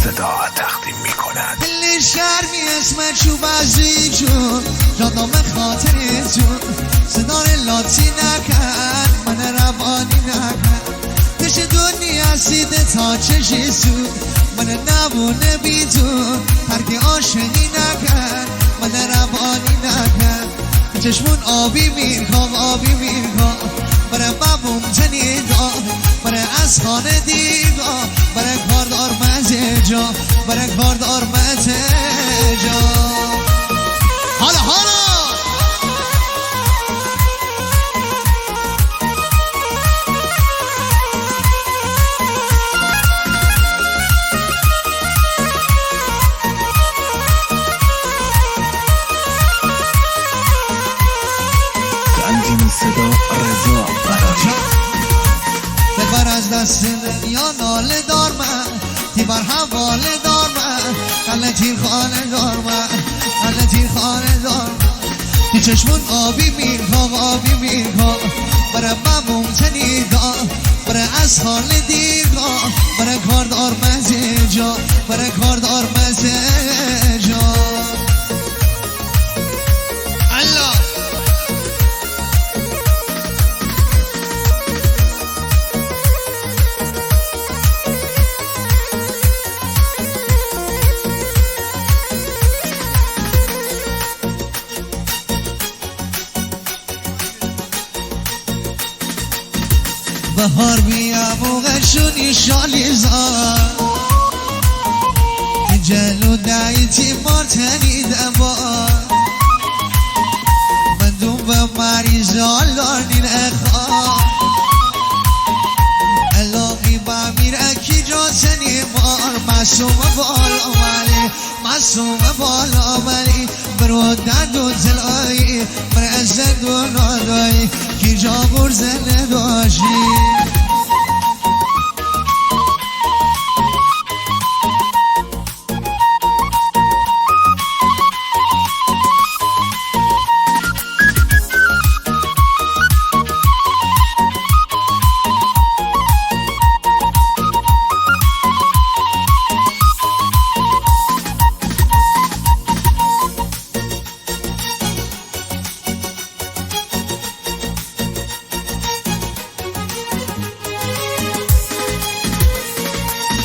صدا تقدیم میکند. دل شرمی اسمت چوب عزیز جون جادام خاطر جون صدار لاتی نکن من روانی نکن تش دنیا سیده تا چشی سود من نمونه بیدون هرگی عاشقی نکن من روانی نکن چشمون آبی میرکام آبی میرکام برای بابوم تنیدا برای از خانه دیگا برای کاردار مزه جا برای کاردار مزه جا حالا تنظیم صدا رضا براری. ببر از دست دنیا ناله دار من تیبر حواله دار من قله تیر خانه دار من قله تیر خانه دار تو چشمون آبی میرکام آبی میرکام برای مموم تنیدا برای از خانه دیرگا برای کاردار مزه جا برای کاردار مزه جا الله بهار بیا موقعشونی شالی زار جلو دایتی مارتنی دبار من دوم به مریضا لانین اخواه الاقی با میر اکی جاسنی مار معصوم بالا ملی معصوم بالا ملی برو دند و زلایی بر ازد و نادایی کی جا برزنه داشتی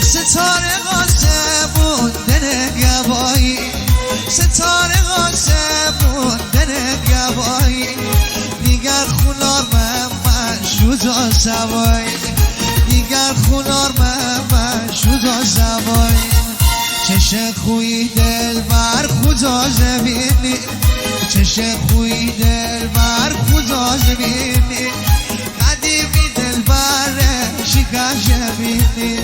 ستاره قاسمون دنه گوایی ستاره قاسمون دنه گوایی دیگر خونار من شوزا سوایی دیگر خونار من شوزا سوایی چش خوی دل بر خدا زمینی چش خوی دل بر خدا زمینی قدیمی دل بر شکاش زمینی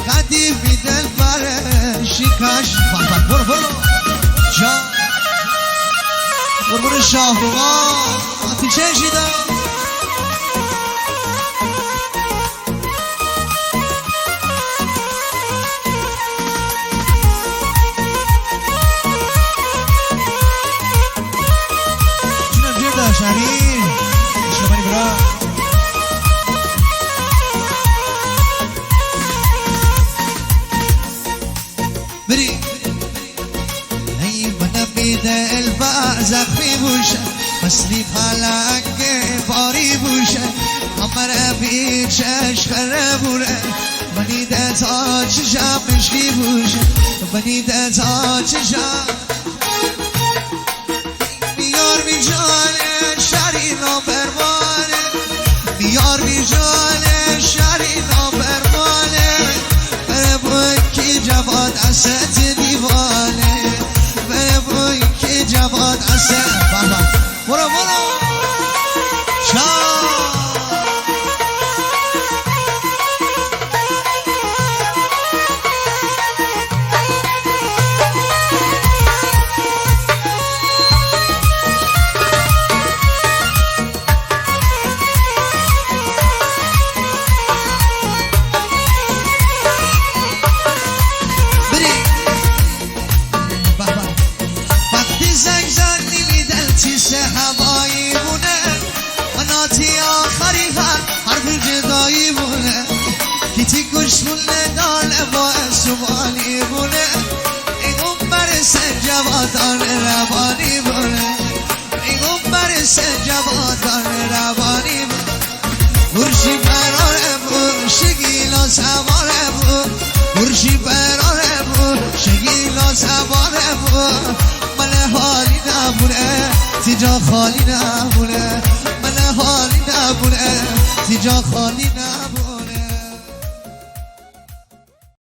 قدیمی دل بر شکاش برو جا برو شاهروان آتی چشیدم جونم جیر داشت امیر شمانی برا بری ای منم بیده البا زخمی بوشه مسلی پلنگ باری بوشه همه بی چشخره بوره منیده تا چشم مشکی بوشه منیده تا چشم بیار بی جانه شری نابرمانه بیار بی جانه شری نابرمانه بره بوی کی جواد اسد دیوانه بره بوی کی جواد اسد برو بری بونه پیغمبر سنجوادان روانی بونه پیغمبر سنجوادان روانی بونه مرشی براره مرشی گیلا سواره بود مرشی براره مرشی گیلا سواره بود من حالی نبونه تیجا خالی نبونه من حالی نبونه تیجا خالی نبونه